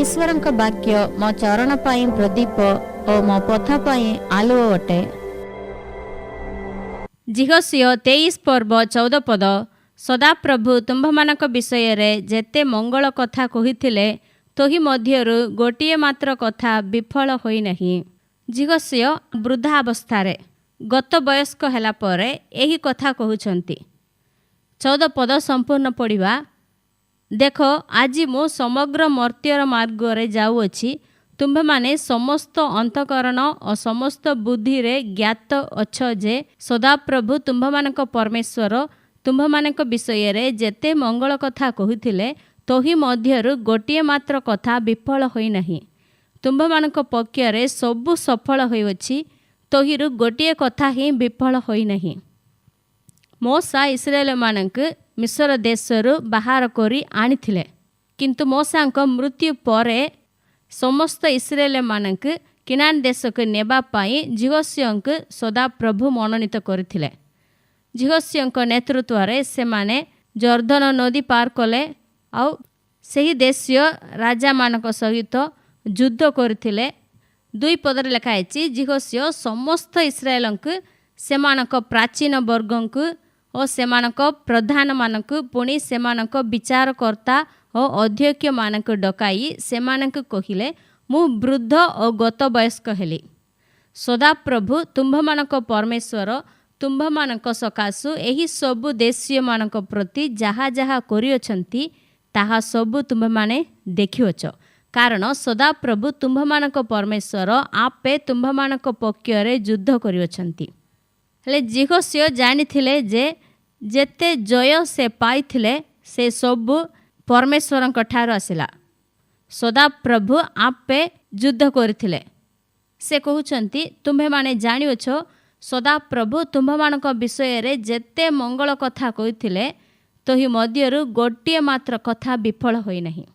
ईश्वरଙ୍କ वाक्य मो चरण पाई प्रदीप और मो पथ पाई आलुओ अटे। जिहोसिय 23 पर्व 14 पद। सदाप्रभु तुम्भमानक विषय रे जेते मंगल कथा कहिथिले तोहि मध्यरु गोटिए मात्र कथा विफल होई नहीं। जिहोसिय वृद्धावस्थारे गत वयस्क ହେଲା ପରେ ଏହି କଥା କହୁଛନ୍ତି। 14 ପଦ संपूर्ण पढ़िबा। देख आज मु समग्र मर्त्यर मार्गरे जाउअछि, तुम्भेमाने समस्त अंतकरण और समस्त बुद्धि रे ज्ञात अछ जे सदाप्रभु तुम्भमानक परमेश्वर तुम्भमानक विषय रे जेते मंगल कथा कहुथिले तोहि मध्यरु गोटिए मात्र कथा विफल होई नहीं। तुम्भमानक पक्षरे सबु सफल होइअछि, तोहिरु गोटिए कथा ही विफल होई नहीं। मोसा इस्राएल मानक मिस्र देशरु बाहर करी आनिथिले, किंतु मोसांक मृत्यु परे समस्त इस्राएल मानक किनान देश को नेबा पाई जिहोसियंक सदाप्रभु मनोनीत करथिले। जिहोसियंक नेतृत्व रे से माने जर्दन नदी पार कले आउ सही देशीय राजा मानक सहित युद्ध करथिले। 2 पदर लिखाइछि, जिहोसिय समस्त इस्राएलंक सेमानक प्राचीन वर्गंक और सेमानक प्रधान मानक पुणी सेमानक विचारकर्ता और अध्यक्ष मानक डकाई सेमानक कहिले, मु वृद्ध और गत वयस्क हेली। सदाप्रभु तुम्भमानक परमेश्वर तुम्भमानक सकाशु एही सबु देशीय मानक प्रति जहा जहा करियछंती ताहा सबु तुम्भमाने देखियोछ, कारण सदाप्रभु तुम्भमानक परमेश्वर आपे तुम्भमानक पक्षरे युद्ध करियछंती। हेले जिहोसिय जानिथिले जे जेते जय से पाइथिले से सबु परमेश्वरंक ठार आसिला। सदाप्रभु आपे युद्ध करथिले। से कहउछंती, तुम्भे माने जानियोछ सदाप्रभु तुम्भमानक विषय रे जेते मंगल कथा कहिथिले तोहि मध्यरु गोटिए मात्र कथा विफल होई नहीं।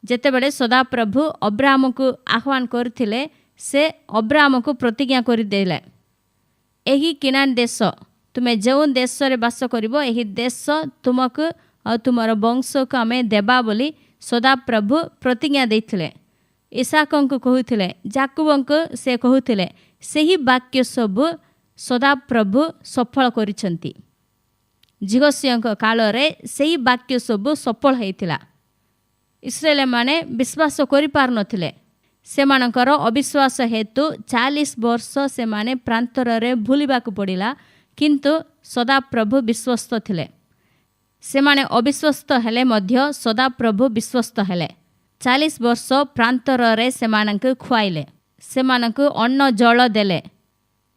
जेतेबेले सदाप्रभु अब्राहम को आह्वान करथिले से अब्राहम को प्रतिज्ञा करि देले, एही किनान देश तुमे जो देश रे बास करिवो एही देश तुमक और तुमर वंश को आमे देबा बोली सदाप्रभु प्रतिज्ञा देथिले। इसाकंक कहुथिले, जाकुबंक से कहुथिले, सेही वाक्य सब सदाप्रभु सफल करिसंती। जिहोसियंक काल रे सेही वाक्य सब सफल हेतिला। इस्राएल माने विश्वास करि पार नथिले। सेमानकर अविश्वास हेतु 40 वर्ष सेमाने प्रांतर रे भूलिबाकु पड़िला, किंतु सदाप्रभु विश्वस्त थिले। सेमाने अविश्वस्त हेले मध्य सदाप्रभु विश्वस्त हेले। 40 वर्ष प्रांतर रे सेमानक खुआइले, सेमानक अन्न जल देले।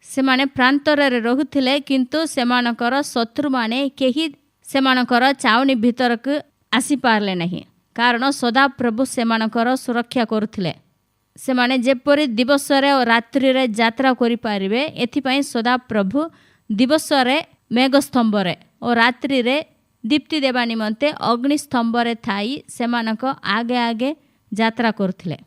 सेमाने प्रांतर रे रहुथिले, किंतु सेमानकर शत्रु माने केही सेमानकर चाउनी भीतरक आसी पारले नहीं, कारण सदाप्रभु सेमानकर सुरक्षा करुथिले। सेमाने जेपरि दिवस रे और रात्रि रे यात्रा करि पारिबे एथिपई सदाप्रभु दिवस रे मेघस्तंभ रे और रात्रि रे दीप्ति देवा निमंते अग्निस्तंभ रे थाई सेमानक आगे आगे यात्रा करथिले।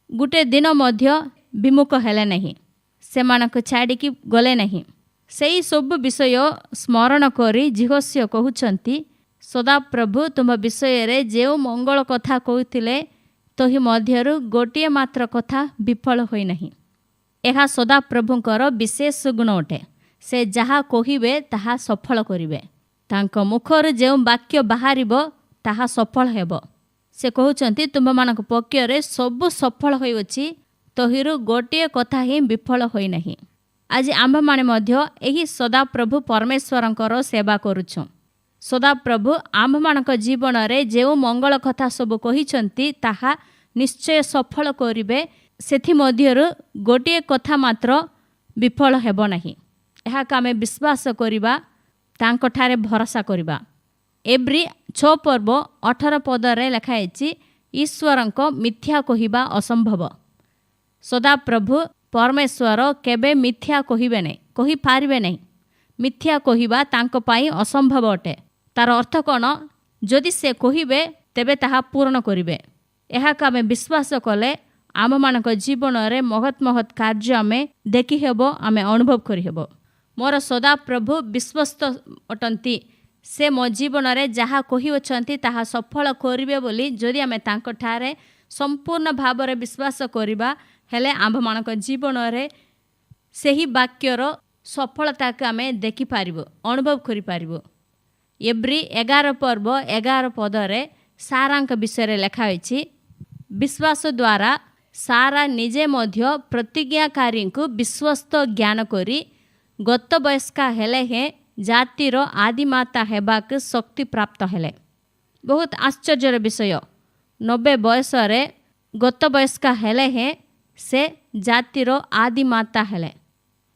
गुटे दिन मध्य विमुख हेले नहीं, सेमानक छाड़ी की गले नहीं। सेही सब विषय स्मरण करी जिहोसिय कहउछंती, सदाप्रभु तुम विषय रे जेउ मंगल कथा कहिथिले तोहि मध्यरु गोटिए मात्र कथा विफल होई नहीं। एहा सदाप्रभुंकर विशेष गुण अटे। से जहा कहिबे ताहा सफल करिवे। तांक मुखर जेउ वाक्य बाहरिबो ताहा सफल हेबो। से कहउचंती, तुममानक पक्षरे सब सफल होइअछि, तोहिरु गोटिए कथा ही विफल होई नहीं। आज आम्भ माने मध्य एही सदाप्रभु परमेश्वरंकर सेवा करूछु। सदाप्रभु आम्भमानक जीवन रे जेउ मंगल कथा सब कहिछंती ताहा निश्चय सफल करिवे। सेथि मध्यरु गोटिए कथा मात्र विफल हेबो नहीं। एहा कामे विश्वास करिबा, तांको ठारे भरोसा करिबा। एब्री 6 पर्व 18 पद रे लिखाइछि, ईश्वरंक मिथ्या कहिबा असंभव। सदाप्रभु परमेश्वर केबे मिथ्या कहिबे नहीं, कहि पारिबे नहीं। मिथ्या कहिबा तांको पाई असंभव अटे। तार अर्थ कौन? जदि से कहिबे तेबे ताहा पूर्ण करिबे। एहा कामे विश्वास कले आम मानक जीवन रे महत् महत् कार्य आमे देखि हेबो, आमे अनुभव करि हेबो। मोर सदाप्रभु विश्वस्त अटंती। से मो जीवन रे जहा कहिवछंती ताहा सफल करिवे बोली जदि आमे तांको ठारे संपूर्ण भाव में विश्वास करवा हेले आम मान जीवन में सही वाक्यर सफलता को आम देखिपार अनुभव कर एब्री 11 पर्व 11 पदरे सारा विषय लिखाई विश्वास द्वारा सारा निजे मध्य प्रतिज्ञाकारी को विश्वस्त ज्ञान करी गत वयस्का हेले हे जातिर आदिमाता हेबाक शक्ति प्राप्त हेले। बहुत आश्चर्यर विषय 90 बयस गत वयस्का हेले हे से जातिर आदिमाता हेले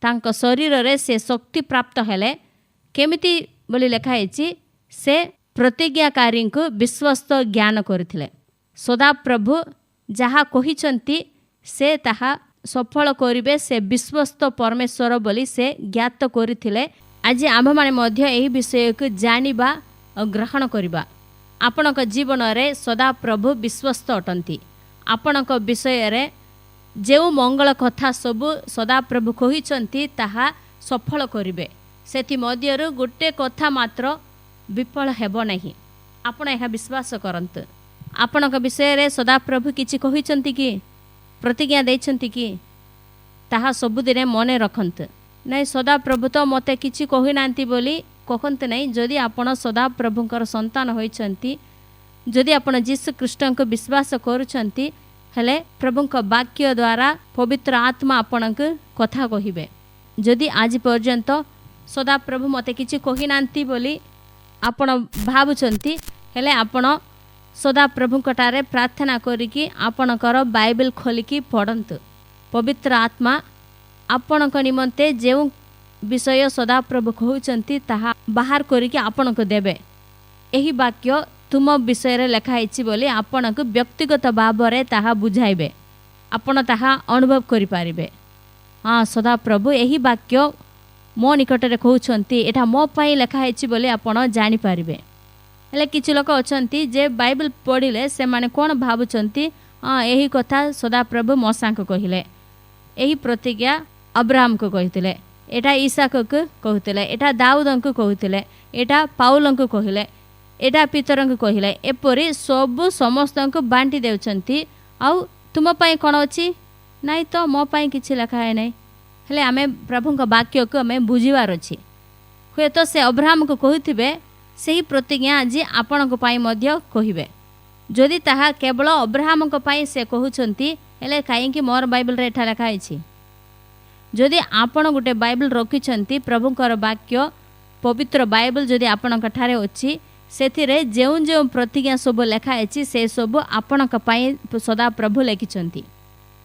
तांको शरीर रे से शक्ति प्राप्त हेले केमिति बोली लिखाई से प्रतिज्ञाकारी को विश्वस्त ज्ञान करथिले। सदा प्रभु जहा कहिचंती से ताहा सफल करिवे से विश्वस्त परमेश्वर बोली से ज्ञात करथिले। आज आम माने मध्य एही विषय को जानिबा और ग्रहण करिबा। आपणक जीवन रे सदा प्रभु विश्वस्त अटंती। आपणक विषय रे जेउ मंगल कथा सबु सदा प्रभु कहिचंती ताहा सफल करिवे। सेति मध्यरु गोटे कथा मात्र विफल हेबो नहीं। आपण एहा विश्वास करंतु। आपणक विषय रे सदा प्रभु किछि कहिचंती कि प्रतिज्ञा दैछंती कि ताहा सबुदिने मने रखंतु। नहीं सदा प्रभु तो मते किछि कहि नांती बोली कहंतु नहीं। जदि आपण सदा प्रभुंकर संतान होइछंती जदि आपण जीसु ख्रीष्ट को विश्वास करूछंती हेले प्रभुंक वाक्य द्वारा पवित्र आत्मा आपणक कथा कहिबे। जदि आज पर्यंत सदा प्रभु मते किछि कहि नांती बोली आपण भाबुछंती हेले आपण सदा प्रभुंकटारे प्रार्थना करिकि आपणकर बाइबल खोलिकी पढ़ंतु। पवित्र आत्मा आपणक निमंते जेउ विषय सदा प्रभु कहउचंती ताहा बाहर करिकि आपणक देबे। एही वाक्य तुम विषय रे लिखाई बोली आपणक व्यक्तिगत भाव रे ताहा बुझाइबे। आपण ताहा अनुभव करि पारिबे। हाँ सदा प्रभु एही वाक्य मो निकट रे कहउचंती एटा मो पई लिखाई बोली आपण जानि पारिबे। हेले किछि लोक अछंती जे बाइबल पढ़िले से माने कोन भाबुचंती हाँ एही कथा सदा प्रभु मोसा को कहिले। एही प्रतिज्ञा अब्राहम को कहिथिले। एटा ईसाक को कहुथिले। एटा दाऊद को कहुथिले। एटा पाउल को कहिले। एटा पीतर को कहिले। एपरि सब समस्त को बांटी देउचंती। आउ तुम पई कोन अछि नाइ तो मो पई किछि लिखा है नै। हेले आमे प्रभुंक वाक्य को आमे बुझिवार अछि। हुए तो से अब्राहम को कहिथिबे सही प्रतिज्ञा आज आपण मध्य कहिबे। जदि ताहा केवल अब्राहम पाई से कहउछंती हेले काईकि मोर बाइबल रे एठा लिखा अछि। जदि आपण गुटे बाइबल रखिछंती प्रभुंकर वाक्य पवित्र बाइबल जदि आपण ठारे अछि सेथिरे जेउ जेउ प्रतिज्ञा सब लिखा अछि से सब आपण पाई सदा प्रभु लिखिछंती।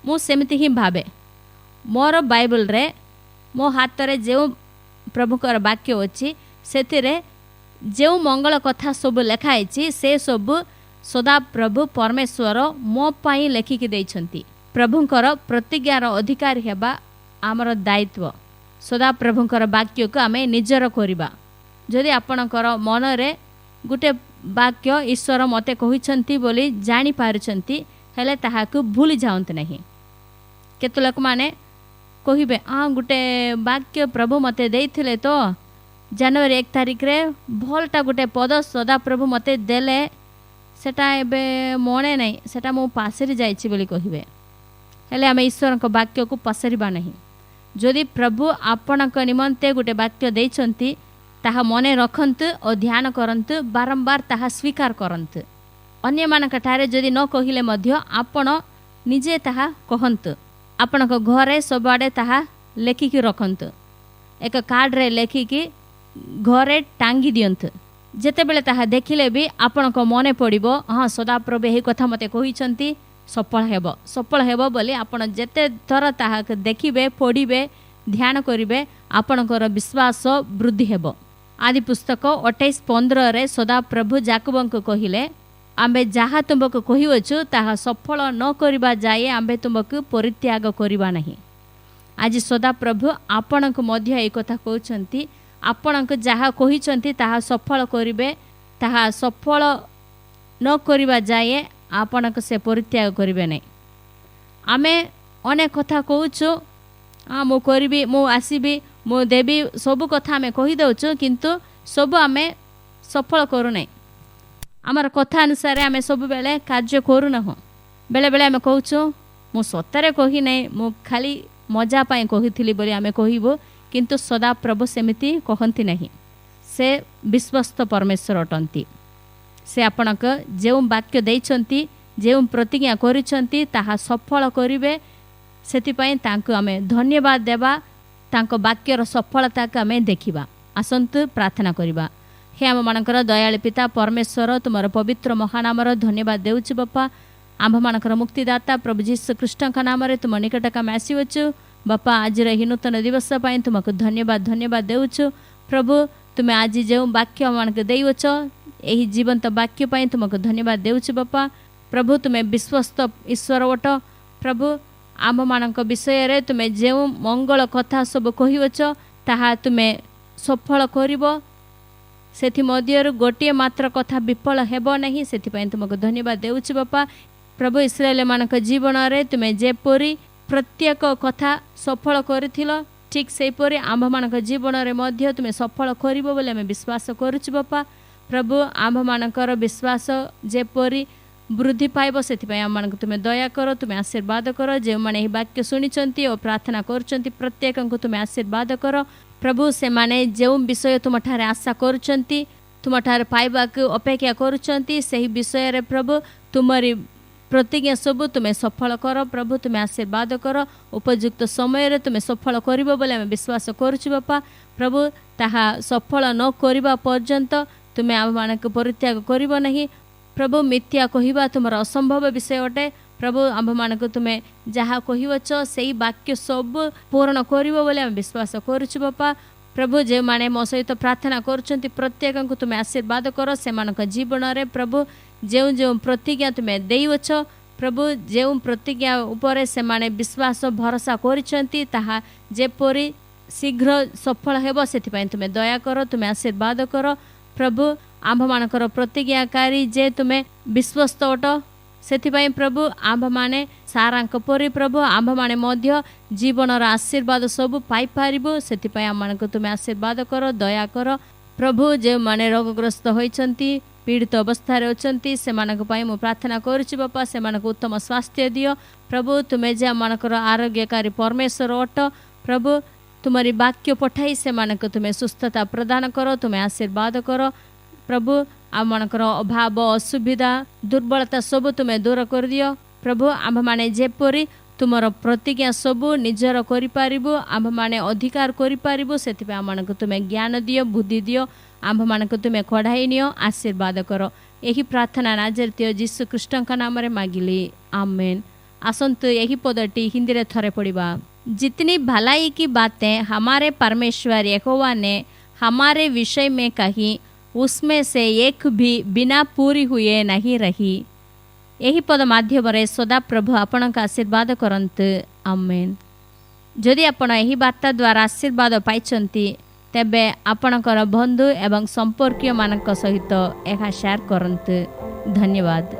मु सेमिति ही भाबे मोर बाइबल रे मो हाथ रे जेउ प्रभुंकर वाक्य अछि सेथिरे जेउ मंगल कथा सब लिखाई से सब सदा प्रभु परमेश्वर मो पाई लेखिकी दैछंती। प्रभुंकर प्रतिज्ञार अधिकारी हेबा आमर दायित्व। सदा प्रभुंकर वाक्य को आमे निजर करिबा। जदि आपणकर मन रे गुटे वाक्य ईश्वर मते कहिछंती बोली जानि पारुछंती हेले ताहाकु भूली जाउंत नहीं। केते लोक माने कहिबे गुटे वाक्य प्रभु मते देइथिले तो जनवरी 1 तारिख रे भलटा गोटे पद सदा प्रभु मते देले सेटा एबे मने नहीं सेटा मो पासरी जाइछि बोली कहिबे। हेले आमे ईश्वर को वाक्य को पसरिबा नहीं। जदि प्रभु आपणक निमंते गोटे वाक्य दैछंती ताहा मने रखंतु और ध्यान करंतु बारंबार ताहा स्वीकार करंतु। अन्य मानक ठारे जदि न कहिले मध्य आपण निजे ताहा कहंतु। आपणक घरे सबआडे ताहा लेखिकी रखंतु। एक कार्ड रे लेखिकी घरे टांगी दियंतु। जेते बेले ताहा देखिले भी आपणक मने पड़िबो हाँ सदा प्रभु एही कथा मते कहिछंती सफल हेबो बोली आपण जेते थर ताहा देखिबे पढ़िबे ध्यान करिबे आपणकर विश्वास वृद्धि हेबो। आदि पुस्तक 28:15 रे सदा प्रभु जाकबंक कहिले आम्बे जहा तुमको कहिवछु ताहा सफल न करिबा जाए आम्बे तुमको परित्याग करिबा नहीं। आज सदा प्रभु आपणक मध्य एक कथा कहउछंती आपणक जहा कहिछंती ताहा सफल करिबे ताहा सफल न करिबा जाए आपणक से परित्याग करिबे नहीं। आमे अनेक कथा कहउछु हाँ मु करिबी मु आसीबी मु देबी सब कथा आमे कहि दउछु किंतु सब आमे सफल करू नहीं। आमर कथा अनुसार आमे सब बेले कार्य करू न हो। बेले बेले आम कहूँ मु सतरे कही ना मु खाली मजा पाई कही बोली आम कहबू किंतु सदा प्रभु सेमिति कहती नहीं। से विश्वस्त परमेश्वर अटंती। से आपणक जो वाक्य देइछंती जो प्रतिज्ञा करिछंती ताहा सफल करिवे। सेतिपई तांको आमे धन्यवाद देबा। तांको वाक्यर सफलता को आमे देखिबा। आसंतु प्रार्थना करिबा। हे आम मानकर दयालु पिता परमेश्वर तुमर पवित्र महानामर धन्यवाद देउछु बापा। आम मानकर मुक्तिदाता प्रभु जीसु कृष्ण का नाम रे तुम निकट का आसीवछु बापा। आज रे नूतन दिवस पाई तुमको धन्यवाद धन्यवाद देउछु प्रभु। तुम्हें आज जो वाक्य मानक देउछ एही जीवंत वाक्य पाई तुमको धन्यवाद देउछु बापा। प्रभु तुम्हें विश्वस्त ईश्वर ओट प्रभु। आम मानक विषय रे तुम्हें जो मंगल कथा सब कहिवछ ताहा तुम्हें सफल करिवो। सेथि मध्यरु गोटिए मात्र कथा विफल हेबो नहीं। सेथिपई तुमको धन्यवाद देउछु बापा। प्रभु इस्राएल मानक जीवन रे तुम्हें जेपरी प्रत्येक कथा सफल करिथिलो ठीक सेपरी आम्भ मानक जीवन रे मध्य तुम्हें सफल करिवो बोले आमे विश्वास करूछु बापा। प्रभु आम्भ मानकर विश्वास जेपरी वृद्धि पाइब सेथिपई आम मानक तुम्हें दया कर तुम्हें आशीर्वाद कर। जो माने एही वाक्य सुनिचंती और प्रार्थना करूचंती प्रत्येक को तुम्हें आशीर्वाद कर प्रभु। से माने जो विषय तुम ठारे आशा करूचंती तुम ठारे पाइबा को अपेक्षा करूचंती सही विषय रे प्रभु तुमरी प्रतिज्ञा सब तुम्हें सफल कर प्रभु। तुम्हें आशीर्वाद कर उपयुक्त समय रे तुम्हें सफल करिवो बोले आमे विश्वास करूछु बापा। प्रभु ताहा सफल न करिबा पर्यंत तुम्हें आम मानक परित्याग करिवो नहीं प्रभु। मिथ्या कहिबा तुमर असंभव विषय अटे प्रभु। आम मानक तुम्हें जहाँ कहिवछ सेही वाक्य सब पूर्ण करिवो बोले आमे विश्वास करूछु बापा। प्रभु जे माने मो सहित प्रार्थना करूछंती प्रत्येक को तुम्हें आशीर्वाद कर सेमानक जीवन रे प्रभु। जो जो प्रतिज्ञा तुम्हें देइवछ प्रभु जो प्रतिज्ञा उपरे से माने विश्वास भरोसा करिछंती ताहा जेपरी शीघ्र सफल हेबो सेथिपई तुम्हें दया कर तुम्हें आशीर्वाद कर प्रभु। आम्भ मानकर प्रतिज्ञाकारी जे तुम्हें विश्वस्त अट सेथिपई प्रभु आम्भ माने सारांक परि प्रभु आम्भ माने मध्य जीवनर आशीर्वाद सब पाई पारिबो। सेथिपई आम मानक तुम्हें आशीर्वाद कर दया कर प्रभु। जे माने रोगग्रस्त होइछंती पीड़ित अवस्था अच्छी से मु प्रार्थना करुच्ची बापा। से उत्तम स्वास्थ्य दियो प्रभु। तुम्हें जे मानकर आरोग्यकारी परमेश्वर अट प्रभु। तुम्हारी वाक्य पठाई से तुम्हें सुस्थता प्रदान कर तुम्हें आशीर्वाद कर प्रभु। आम मानकर अभाव असुविधा दुर्बलता सब तुम्हें दूर कर दियो प्रभु। आम माने जेपरी तुमर प्रतिज्ञा सबू निजर करिपारिबो आम्भ माने अधिकार करिपारिबो सेथिपई आम मानक तुम्हें ज्ञान दियो बुद्धि दियो आम्भ मानक तुम्हें कढ़ाई नियो आशीर्वाद कर। यही प्रार्थना नाजरेय यीशु कृष्ण का नाम रे मागिली आमेन। आसंतु यही पदटी हिंदी रे थरे पढ़िबा। जितनी भलाई की बातें हमारे परमेश्वर यहोवा ने हमारे विषय में कही उसमें से एक भी बिना पूरी हुए नहीं रही। यही पद माध्यम रे सदा प्रभु आपण का आशीर्वाद करंतु आमेन। जदि आपण यही वार्ता द्वारा आशीर्वाद पाइछंती तेबे आपणकर बंधु एवं संपर्कीय मानक सहित एहा शेयर करंतु। धन्यवाद।